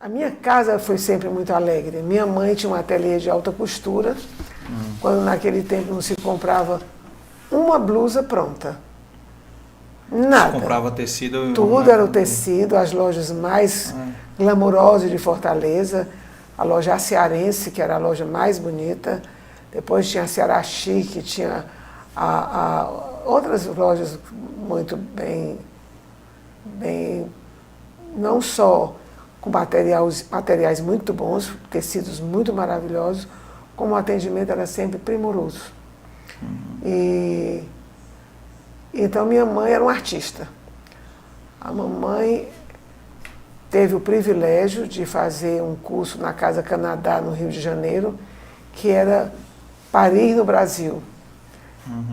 A minha casa foi sempre muito alegre. Minha mãe tinha um ateliê de alta costura, quando naquele tempo não se comprava uma blusa pronta. Nada. Você comprava tecido? Tudo era o tecido, as lojas mais glamourosas de Fortaleza, a loja Cearense, que era a loja mais bonita, depois tinha a Ceará Chique, tinha outras lojas muito bem, não só com materiais muito bons, tecidos muito maravilhosos, como o atendimento era sempre primoroso. Então minha mãe era uma artista. A mamãe teve o privilégio de fazer um curso na Casa Canadá, no Rio de Janeiro, que era parir no Brasil.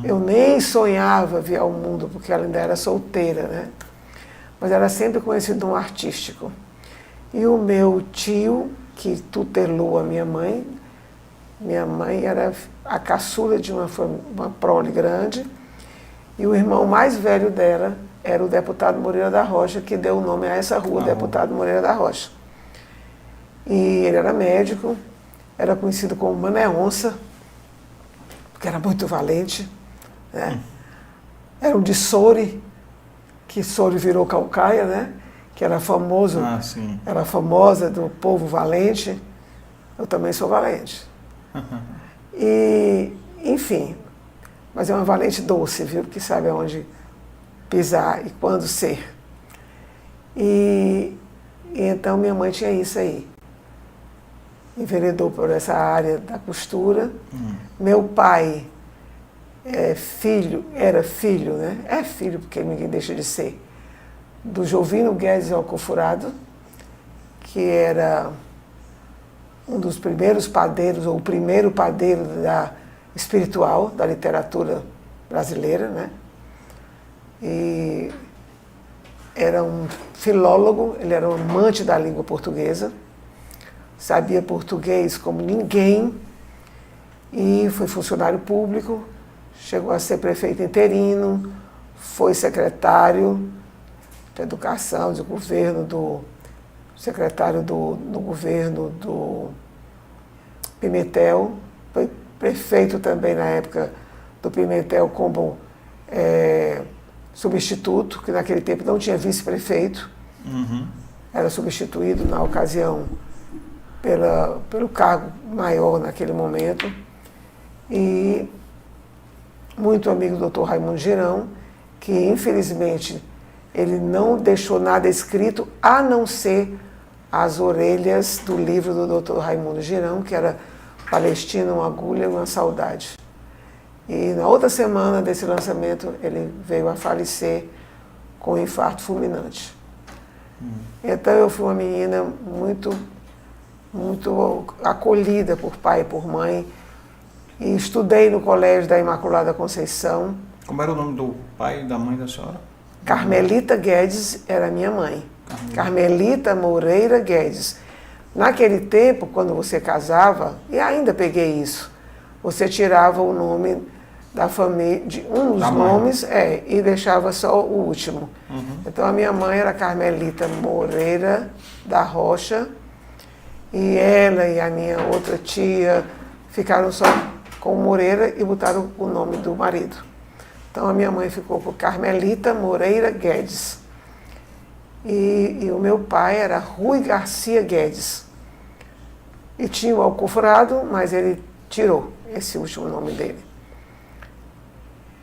Eu nem sonhava vir ao mundo, porque ela ainda era solteira, né? Mas era sempre com esse dom artístico. E o meu tio, que tutelou a minha mãe era a caçula de uma prole grande, e o irmão mais velho dela era o deputado Moreira da Rocha, que deu o nome a essa rua, deputado Moreira da Rocha. E ele era médico, era conhecido como Mané Onça, porque era muito valente, né? Era um de Soure, que Soure virou Caucaia, né? Que era famoso, era famosa do povo valente. Eu também sou valente. E, enfim, mas é uma valente doce, viu? Que sabe aonde pisar e quando ser. E então minha mãe tinha isso aí. Enveredou por essa área da costura. Meu pai era filho, né? É filho, porque ninguém deixa de ser, do Jovino Guedes Alcoforado, que era um dos primeiros padeiros, ou o primeiro padeiro espiritual da literatura brasileira, né? E era um filólogo, ele era um amante da língua portuguesa, sabia português como ninguém, e foi funcionário público, chegou a ser prefeito interino, foi secretário de educação, de governo secretário do governo do Pimentel, foi prefeito também na época do Pimentel como substituto, que naquele tempo não tinha vice-prefeito, era substituído na ocasião pelo cargo maior naquele momento, e muito amigo do Dr. Raimundo Girão, que infelizmente ele não deixou nada escrito, a não ser as orelhas do livro do Dr. Raimundo Girão, que era Palestina, uma agulha e uma saudade. E na outra semana desse lançamento, ele veio a falecer com um infarto fulminante. Então eu fui uma menina muito acolhida por pai e por mãe, e estudei no Colégio da Imaculada Conceição. Como era o nome do pai e da mãe da senhora? Carmelita Guedes era minha mãe. Carmelita Moreira Guedes. Naquele tempo, quando você casava, e ainda peguei isso, você tirava o nome da família, de um dos nomes, e deixava só o último. Então a minha mãe era Carmelita Moreira da Rocha, e ela e a minha outra tia ficaram só com Moreira e botaram o nome do marido. Então a minha mãe ficou por Carmelita Moreira Guedes. E o meu pai era Rui Garcia Guedes. E tinha o Alcoforado, mas ele tirou esse último nome dele.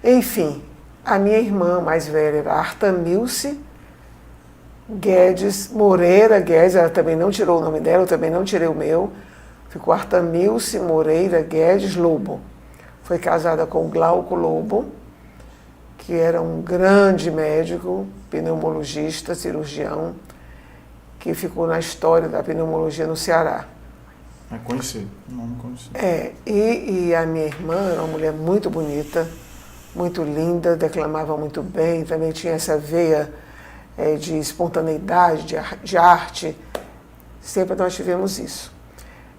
Enfim, a minha irmã mais velha era Artamilce Guedes Moreira Guedes, ela também não tirou o nome dela, eu também não tirei o meu. Ficou Artamilce Moreira Guedes Lobo. Foi casada com Glauco Lobo, que era um grande médico, pneumologista, cirurgião, que ficou na história da pneumologia no Ceará. É conhecido, nome conhecido. E a minha irmã era uma mulher muito bonita, muito linda, declamava muito bem, também tinha essa veia de espontaneidade, de arte. Sempre nós tivemos isso.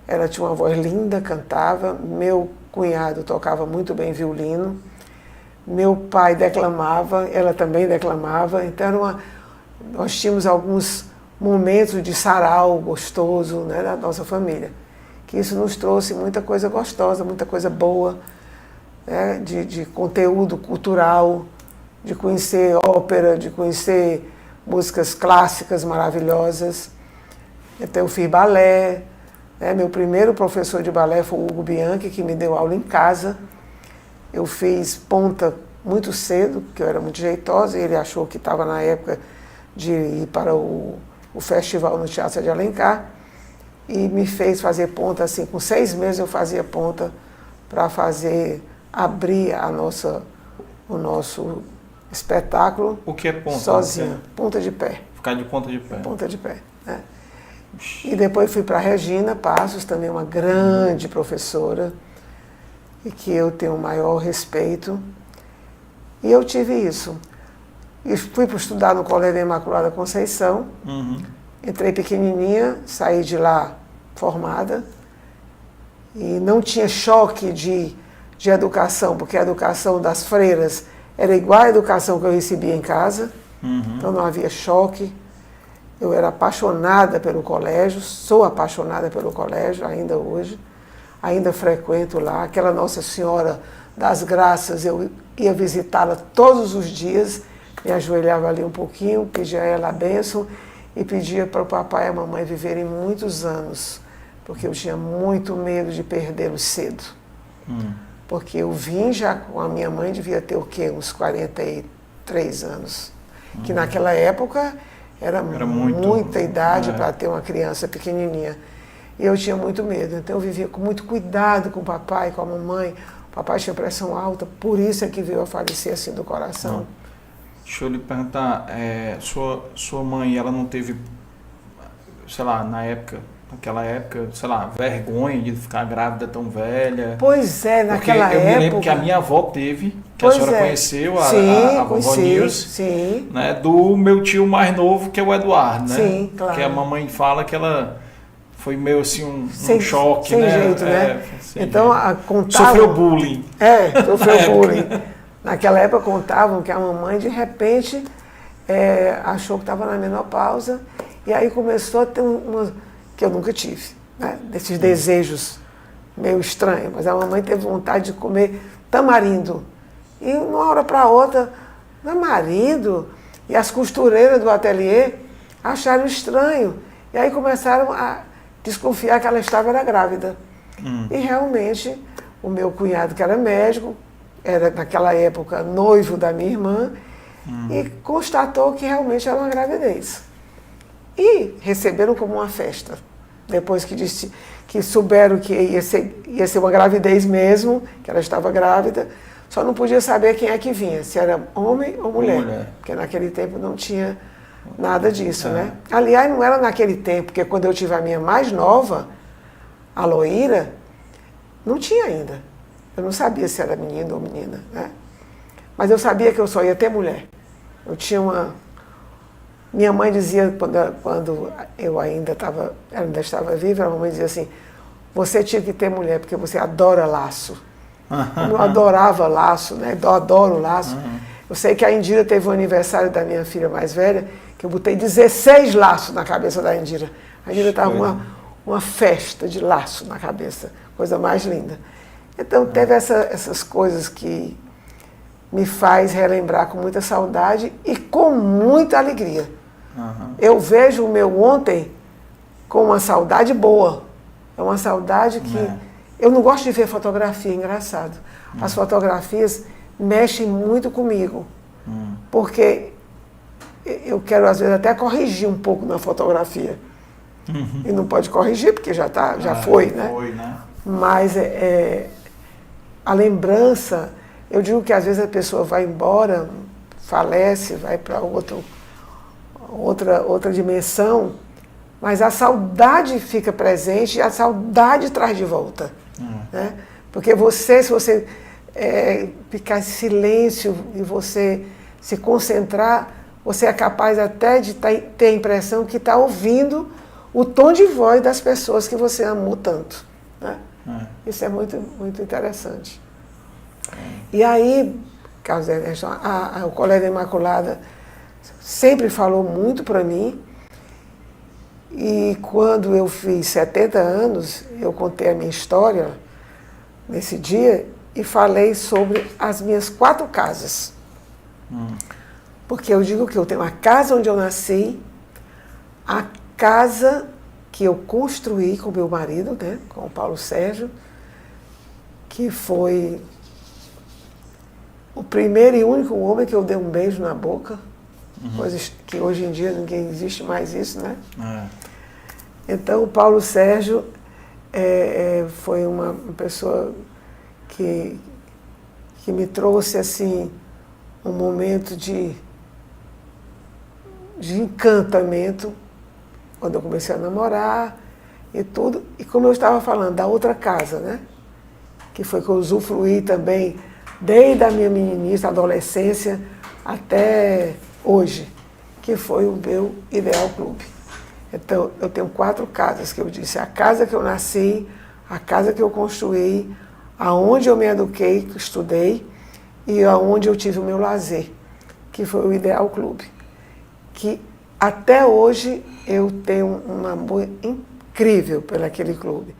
Ela tinha uma voz linda, cantava. Meu cunhado tocava muito bem violino. Meu pai declamava, ela também declamava. Então nós tínhamos alguns momentos de sarau gostoso, né, da nossa família. Que isso nos trouxe muita coisa gostosa, muita coisa boa, né, de conteúdo cultural, de conhecer ópera, de conhecer músicas clássicas maravilhosas. Então eu fiz balé, né, meu primeiro professor de balé foi o Hugo Bianchi, que me deu aula em casa. Eu fiz ponta muito cedo, porque eu era muito jeitosa, e ele achou que estava na época de ir para o festival no Teatro de Alencar, e me fez fazer ponta assim, com 6 meses eu fazia ponta para abrir o nosso espetáculo. O que é ponta? Sozinha, ponta de pé. Ficar de ponta de pé. Ponta de pé, né? E depois fui para a Regina Passos, também uma grande professora, e que eu tenho o maior respeito. E eu tive isso. E fui para estudar no Colégio da Imaculada Conceição. Entrei pequenininha, saí de lá formada. E não tinha choque de educação, porque a educação das freiras era igual à educação que eu recebia em casa. Então não havia choque. Eu era apaixonada pelo colégio, sou apaixonada pelo colégio ainda hoje. Ainda frequento lá. Aquela Nossa Senhora das Graças, eu ia visitá-la todos os dias, me ajoelhava ali um pouquinho, pedia a ela a bênção e pedia para o papai e a mamãe viverem muitos anos, porque eu tinha muito medo de perdê-los cedo. Porque eu vim já com a minha mãe, devia ter o quê? Uns 43 anos. Que naquela época era muita idade para ter uma criança pequenininha. E eu tinha muito medo, então eu vivia com muito cuidado com o papai, com a mamãe. O papai tinha pressão alta, por isso é que veio a falecer assim do coração. Deixa eu lhe perguntar, sua mãe, ela não teve, sei lá, naquela época, sei lá, vergonha de ficar grávida tão velha? Pois é, naquela época... eu me lembro que a minha avó teve, que a senhora conheceu, a vovó Nilce, né, do meu tio mais novo, que é o Eduardo, né? Sim, claro. Que a mamãe fala que ela foi meio assim um choque, sem né? Jeito, né? Então, contavam... Sofreu bullying. Sofreu bullying. Naquela época contavam que a mamãe, de repente, achou que estava na menopausa, e aí começou a ter que eu nunca tive, né? Desses desejos meio estranhos, mas a mamãe teve vontade de comer tamarindo. E de uma hora para outra, tamarindo, e as costureiras do ateliê acharam estranho. E aí começaram a desconfiar que ela estava grávida. E realmente, o meu cunhado, que era médico, era naquela época noivo da minha irmã, e constatou que realmente era uma gravidez. E receberam como uma festa. Depois que souberam que ia ser uma gravidez mesmo, que ela estava grávida, só não podia saber quem é que vinha, se era homem ou mulher. Porque naquele tempo não tinha nada disso, né? Aliás, não era naquele tempo, porque quando eu tive a minha mais nova, a Loíra, não tinha ainda. Eu não sabia se era menino ou menina, né? Mas eu sabia que eu só ia ter mulher. Eu tinha Minha mãe dizia, quando eu ainda estava viva, a mamãe dizia assim, você tinha que ter mulher, porque você adora laço. Eu adorava laço, né? Eu adoro laço. Eu sei que a Indira teve o aniversário da minha filha mais velha, que eu botei 16 laços na cabeça da Indira. A Indira estava uma festa de laço na cabeça, coisa mais linda. Então teve essas coisas que me faz relembrar com muita saudade e com muita alegria. Eu vejo o meu ontem com uma saudade boa. É uma saudade que... Eu não gosto de ver fotografia, engraçado. As fotografias mexem muito comigo. Porque eu quero, às vezes, até corrigir um pouco na fotografia. E não pode corrigir, porque já foi, né? Mas a lembrança... Eu digo que, às vezes, a pessoa vai embora, falece, vai para outra dimensão, mas a saudade fica presente e a saudade traz de volta. Né? Porque se você ficar em silêncio e você se concentrar, você é capaz até de ter a impressão que está ouvindo o tom de voz das pessoas que você amou tanto. Né? Isso é muito, muito interessante. E aí, Carlos Ernesto, o Colégio da Imaculada sempre falou muito para mim E quando eu fiz 70 anos, eu contei a minha história nesse dia e falei sobre as minhas 4 casas. Porque eu digo que eu tenho a casa onde eu nasci, a casa que eu construí com meu marido, né, com o Paulo Sérgio, que foi o primeiro e único homem que eu dei um beijo na boca, coisas que hoje em dia ninguém existe mais isso, né? Então o Paulo Sérgio foi uma pessoa que me trouxe assim um momento de encantamento quando eu comecei a namorar e tudo. E como eu estava falando da outra casa, né? Que foi que eu usufruí também desde a minha meninice, adolescência, até hoje, que foi o meu Ideal Clube. Então, eu tenho 4 casas que eu disse. A casa que eu nasci, a casa que eu construí, aonde eu me eduquei, estudei, e aonde eu tive o meu lazer, que foi o Ideal Clube. Que até hoje eu tenho um amor incrível pelo aquele clube.